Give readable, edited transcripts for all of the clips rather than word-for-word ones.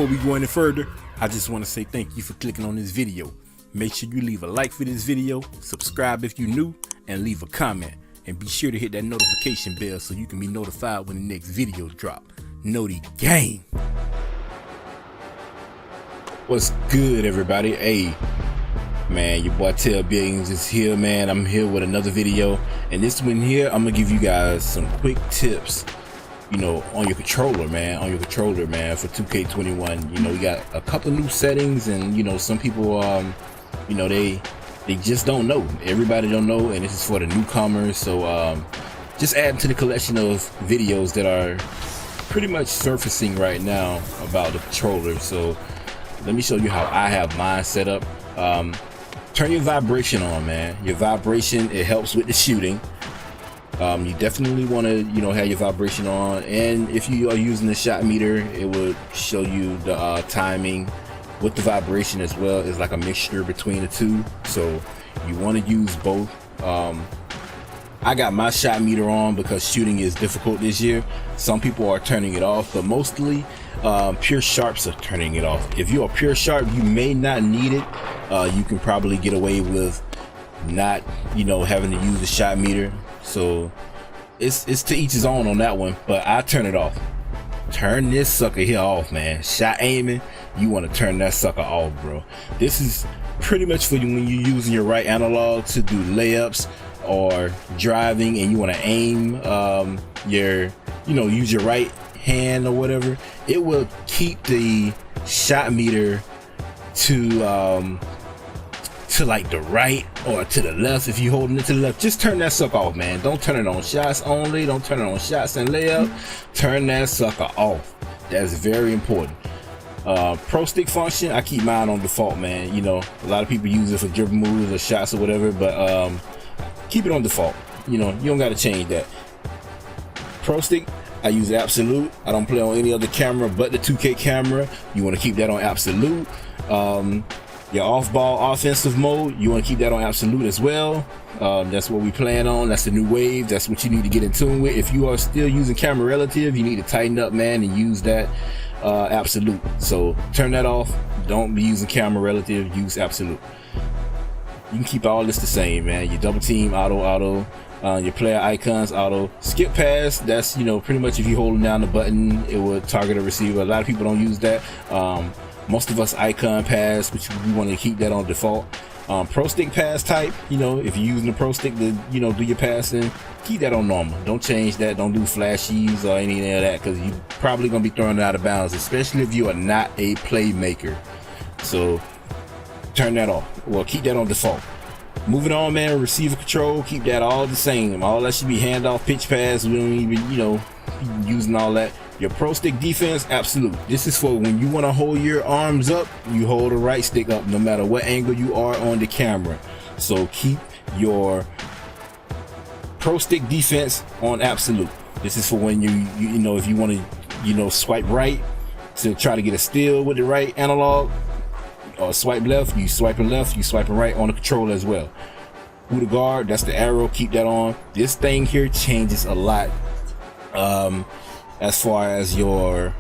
before we go any further, I just want to say thank you for clicking on this video. Make sure you leave a like for this video, subscribe if you're new, and leave a comment. And be sure to hit that notification bell so you can be notified when the next video drop. Know the game. What's good, everybody? Hey, man, your boy TelBillions is here, man. I'm here with another video, and this one here, I'm gonna give you guys some quick tips, you know, on your controller, man. For 2K21. You know, we got a couple new settings, and you know, some people, you know, they just don't know. Everybody don't know, and this is for the newcomers. So just add to the collection of videos that are pretty much surfacing right now about the controller. So let me show you how I have mine set up. Turn your vibration on, man. Your vibration, it helps with the shooting. You definitely want to, you know, have your vibration on, and if you are using the shot meter, it will show you the timing with the vibration as well. It's like a mixture between the two, so you want to use both. I got my shot meter on because shooting is difficult this year. Some people are turning it off, but mostly pure sharps are turning it off. If you're a pure sharp, you may not need it. You can probably get away with not, you know, having to use the shot meter. So it's to each his own on that one, but I turn it off. Turn this sucker here off, man. Shot aiming, you want to turn that sucker off, bro. This is pretty much for you when you're using your right analog to do layups or driving, and you want to aim your, you know, use your right hand or whatever. It will keep the shot meter to like the right or to the left. If you're holding it to the left, just turn that sucker off, man. Don't turn it on shots only. Don't turn it on shots and layup. Turn that sucker off. That's very important. Pro stick function, I keep mine on default, man. You know, a lot of people use it for dribble moves or shots or whatever, but keep it on default. You know, you don't got to change that. Pro stick, I use absolute. I don't play on any other camera but the 2K camera. You want to keep that on absolute. Your off-ball offensive mode, you want to keep that on absolute as well. That's what we plan on. That's the new wave. That's what you need to get in tune with. If you are still using camera relative, you need to tighten up, man, and use that absolute. So turn that off. Don't be using camera relative. Use absolute. You can keep all this the same, man. Your double team, auto. Your player icons, auto. Skip pass, that's, you know, pretty much if you're holding down the button, it will target a receiver. A lot of people don't use that. Most of us icon pass, which we want to keep that on default. Pro stick pass type, you know, if you're using the pro stick to, you know, do your passing, keep that on normal. Don't change that. Don't do flashies or anything of that, because you're probably going to be throwing it out of bounds, especially if you are not a playmaker. So turn that off. Well, keep that on default. Moving on, man, receiver control, keep that all the same. All that should be handoff, pitch pass. We don't even, you know, using all that. Your pro stick defense, absolute. This is for when you want to hold your arms up, you hold the right stick up no matter what angle you are on the camera. So keep your pro stick defense on absolute. This is for when you know, if you want to, you know, swipe right to try to get a steal with the right analog, or swipe left, you swiping right on the controller as well. Who the guard, that's the arrow, keep that on. This thing here changes a lot as far as your,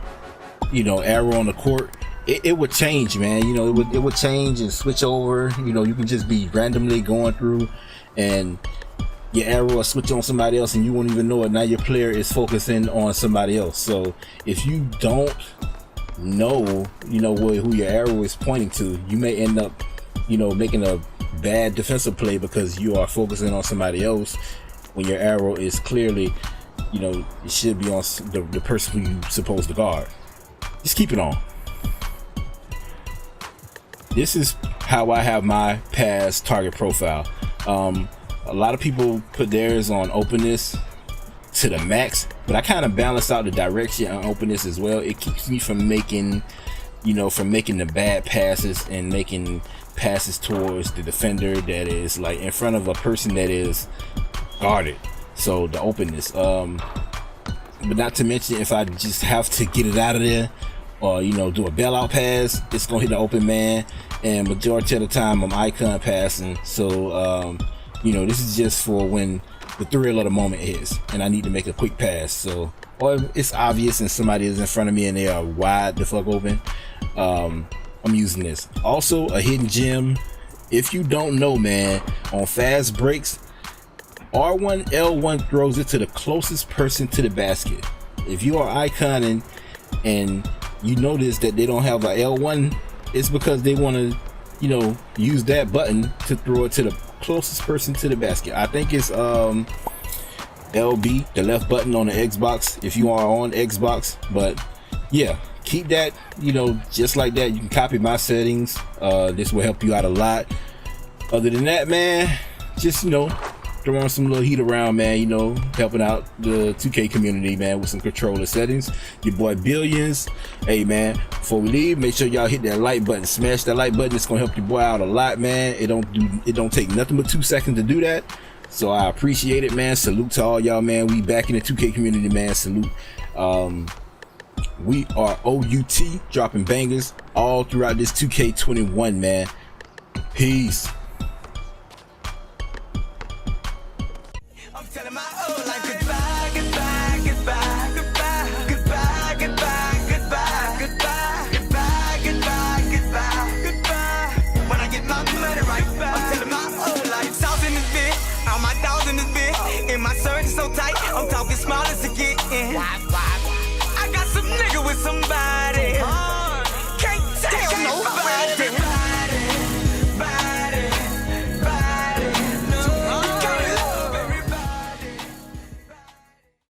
you know, arrow on the court. It would change, man. You know, it would change and switch over. You know, you can just be randomly going through and your arrow will switch on somebody else and you won't even know it. Now your player is focusing on somebody else. So if you don't know, you know, who your arrow is pointing to, you may end up, you know, making a bad defensive play because you are focusing on somebody else when your arrow is clearly, you know, it should be on the person who you're supposed to guard. Just keep it on. This is how I have my pass target profile. A lot of people put theirs on openness to the max, but I kind of balance out the direction on openness as well. It keeps me from making, you know, the bad passes and making passes towards the defender that is like in front of a person that is guarded. So the openness, but not to mention if I just have to get it out of there or, you know, do a bailout pass, it's gonna hit the open man, and majority of the time I'm icon passing. So you know, this is just for when the thrill of the moment is and I need to make a quick pass. So or it's obvious and somebody is in front of me and they are wide the fuck open, I'm using this. Also, a hidden gem, if you don't know, man, on fast breaks, R1 L1 throws it to the closest person to the basket. If you are iconing and you notice that they don't have a L1, it's because they want to, you know, use that button to throw it to the closest person to the basket. I think it's LB, the left button on the Xbox, if you are on Xbox. But yeah, keep that, you know, just like that. You can copy my settings. This will help you out a lot. Other than that, man, just, you know, throwing some little heat around, man, you know, helping out the 2K community, man, with some controller settings. Your boy Billions. Hey, man, before we leave, make sure y'all hit that like button. Smash that like button. It's gonna help your boy out a lot, man. It don't take nothing but 2 seconds to do that. So I appreciate it, man. Salute to all y'all, man. We back in the 2K community, man. Salute. We are OUT, dropping bangers all throughout this 2K21, man. Peace. So tight, I'm talking small as a